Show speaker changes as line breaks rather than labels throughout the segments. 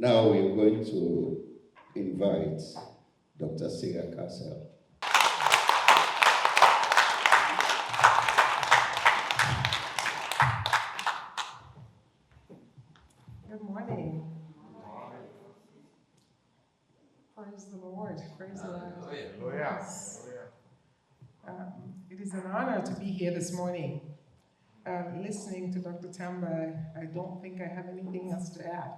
Now we're going to invite Dr. Cassel.
Good morning. Praise the Lord. Praise the Lord. Yes. It is an honor to be here this morning. Listening to Dr. Tamba, I don't think I have anything else to add.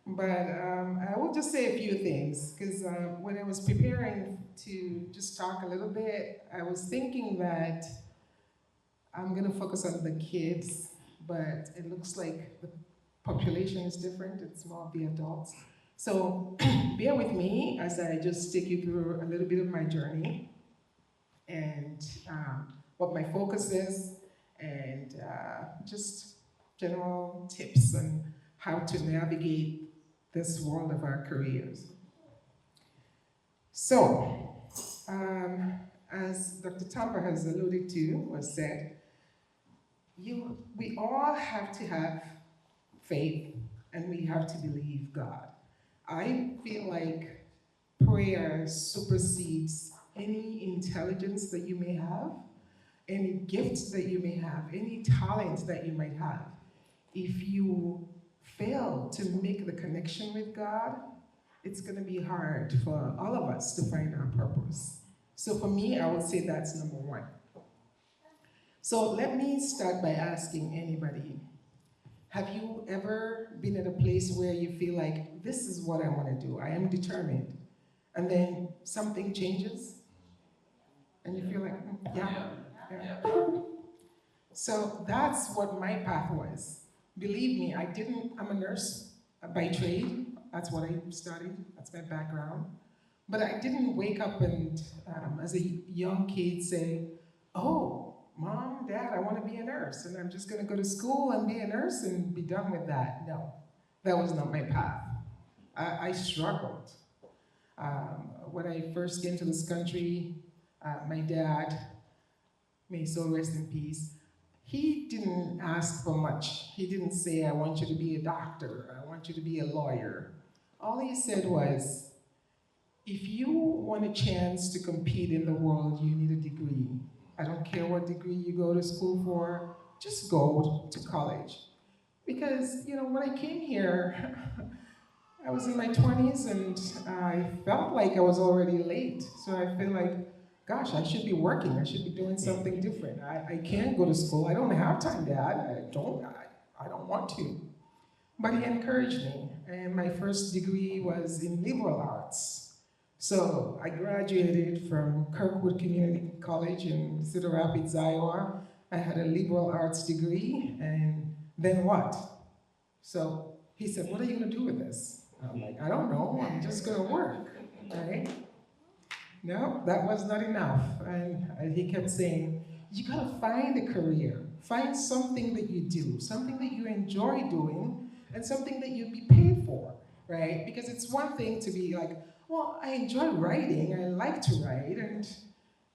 But I will just say a few things, because when I was preparing to just talk a little bit, I was thinking that I'm going to focus on the kids, but it looks like the population is different. It's more of the adults. So bear with me as I just take you through a little bit of my journey and what my focus is, and just general tips on how to navigate this world of our careers. So, as Dr. Tamba has alluded to or said, we all have to have faith and we have to believe God. I feel like prayer supersedes any intelligence that you may have, any gifts that you may have, any talent that you might have. If you fail to make the connection with God, it's going to be hard for all of us to find our purpose. So for me, I would say that's number one. So let me start by asking anybody, have you ever been at a place where you feel like, this is what I want to do, I am determined, and then something changes? And you feel like, yeah. So that's what my path was. Believe me, I'm a nurse by trade. That's what I studied, that's my background. But I didn't wake up and, as a young kid, say, oh, Mom, Dad, I want to be a nurse, and I'm just going to go to school and be a nurse and be done with that. No, that was not my path. I struggled. When I first came to this country, my dad, may his soul rest in peace, he didn't ask for much. He didn't say, I want you to be a doctor, I want you to be a lawyer. All he said was, if you want a chance to compete in the world, you need a degree. I don't care what degree you go to school for, just go to college. Because, when I came here, I was in my 20s and I felt like I was already late. So I feel like, gosh, I should be working. I should be doing something different. I can't go to school. I don't have time, Dad. I don't want to. But he encouraged me. And my first degree was in liberal arts. So I graduated from Kirkwood Community College in Cedar Rapids, Iowa. I had a liberal arts degree, and then what? So he said, what are you going to do with this? I'm like, I don't know, I'm just going to work, right? No, that was not enough. And he kept saying, you got to find a career. Find something that you do, something that you enjoy doing, and something that you'd be paid for, right? Because it's one thing to be like, well, I enjoy writing, I like to write, and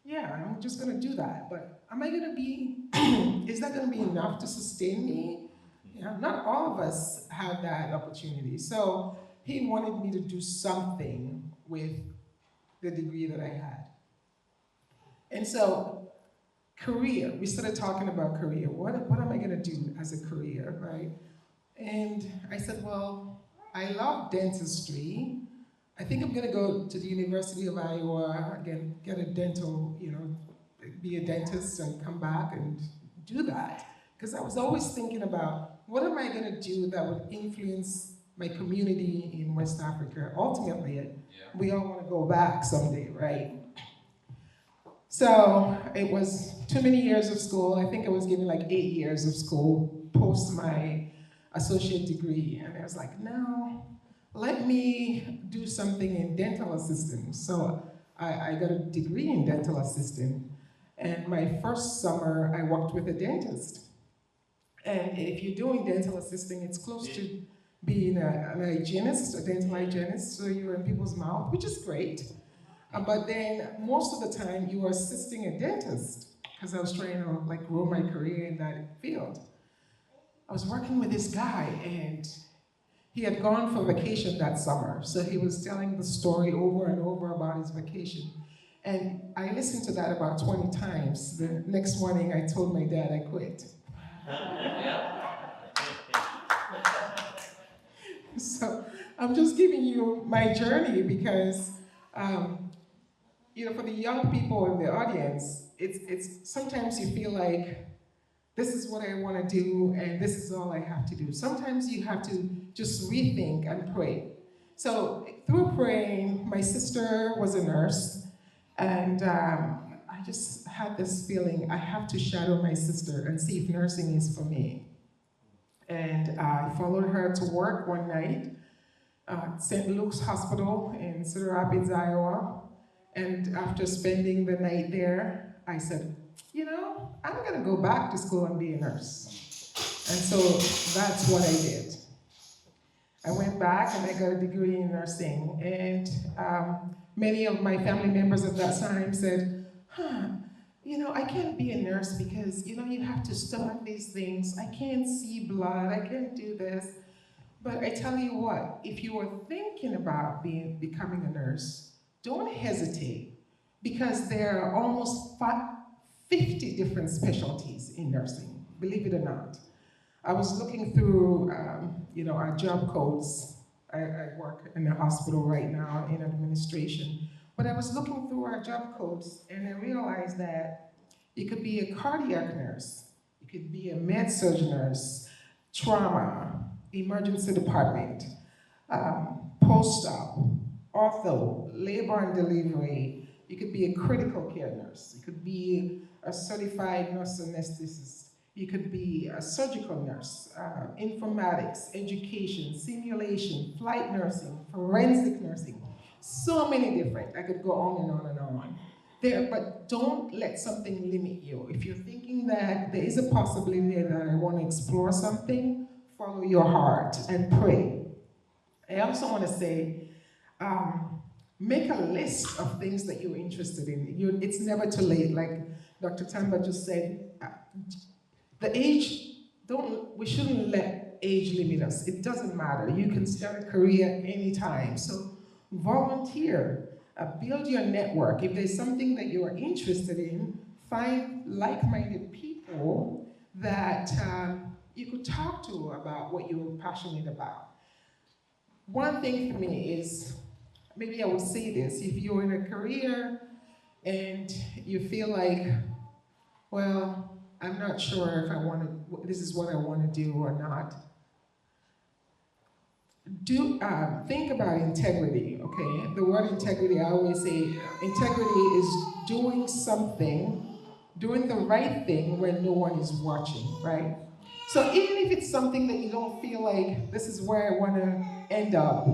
yeah, I'm just going to do that. But am I going to be, is that going to be enough to sustain me? Not all of us have that opportunity. So he wanted me to do something with the degree that I had. And so, career, we started talking about career. What am I going to do as a career, right? And I said, well, I love dentistry. I think I'm going to go to the University of Iowa, again, get a dental, be a dentist and come back and do that. Because I was always thinking about, what am I going to do that would influence my community in West Africa? Ultimately, we all want to go back someday, right? So it was too many years of school. I think I was given like 8 years of school post my associate degree. And I was like, no, let me do something in dental assistance. So I got a degree in dental assistant. And my first summer, I worked with a dentist. And if you're doing dental assisting, it's close to being an hygienist, a dental hygienist, so you're in people's mouth, which is great. But then most of the time, you are assisting a dentist, because I was trying to grow my career in that field. I was working with this guy, and he had gone for vacation that summer, so he was telling the story over and over about his vacation. And I listened to that about 20 times. The next morning, I told my dad I quit. So I'm just giving you my journey because, for the young people in the audience, it's sometimes you feel like this is what I want to do and this is all I have to do. Sometimes you have to just rethink and pray. So through praying, my sister was a nurse, and I just had this feeling I have to shadow my sister and see if nursing is for me. And I followed her to work one night at St. Luke's Hospital in Cedar Rapids, Iowa. And after spending the night there, I said, I'm gonna go back to school and be a nurse. And so that's what I did. I went back and I got a degree in nursing. And many of my family members at that time said, I can't be a nurse because, you have to stomach these things. I can't see blood, I can't do this. But I tell you what, if you are thinking about becoming a nurse, don't hesitate, because there are almost 50 different specialties in nursing, believe it or not. I was looking through, our job codes. I work in a hospital right now in administration. But I was looking through our job codes, and I realized that you could be a cardiac nurse, you could be a med-surg nurse, trauma, emergency department, post-op, ortho, labor and delivery. You could be a critical care nurse. You could be a certified nurse anesthetist. You could be a surgical nurse, informatics, education, simulation, flight nursing, forensic nursing. So many different. I could go on and on and on. But don't let something limit you. If you're thinking that there is a possibility that I want to explore something, follow your heart and pray. I also want to say, make a list of things that you're interested in. It's never too late. Like Dr. Tamba just said, we shouldn't let age limit us. It doesn't matter. You can start a career anytime. So volunteer, build your network. If there's something that you're interested in, find like-minded people that you could talk to about what you're passionate about. One thing for me is, maybe I will say this, if you're in a career and you feel like, well, I'm not sure if this is what I want to do or not, think about integrity, okay? The word integrity, I always say, integrity is doing something, doing the right thing when no one is watching, right? So even if it's something that you don't feel like this is where I want to end up,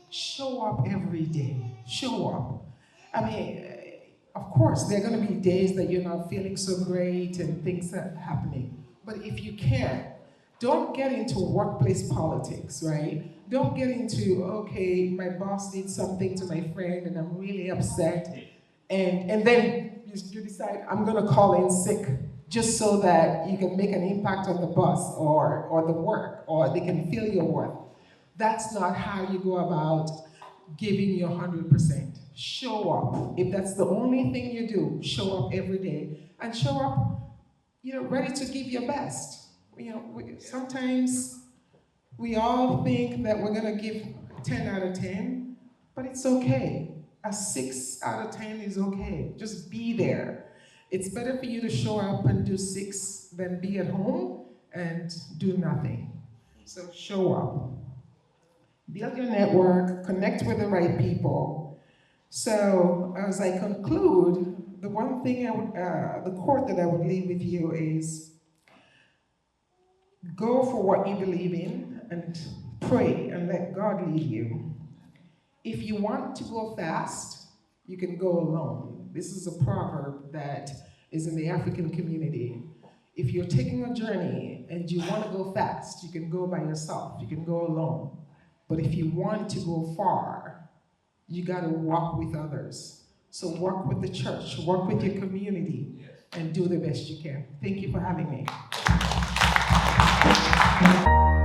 show up every day. Show up. I mean, of course, there are going to be days that you're not feeling so great and things are happening. But if you can, don't get into workplace politics, right? Don't get into, okay, my boss did something to my friend and I'm really upset. And then you decide, I'm going to call in sick just so that you can make an impact on the boss or the work, or they can feel your worth. That's not how you go about giving your 100%. Show up. If that's the only thing you do, show up every day. And show up, ready to give your best. Sometimes we all think that we're going to give 10 out of 10, but it's okay. A 6 out of 10 is okay. Just be there. It's better for you to show up and do 6 than be at home and do nothing. So show up. Build your network, connect with the right people. So as I conclude, the one thing the quote that I would leave with you is, go for what you believe in and pray and let God lead you. If you want to go fast, you can go alone. This is a proverb that is in the African community. If you're taking a journey and you want to go fast, you can go by yourself, you can go alone. But if you want to go far, you got to walk with others. So work with the church, work with your community, and do the best you can. Thank you for having me. you.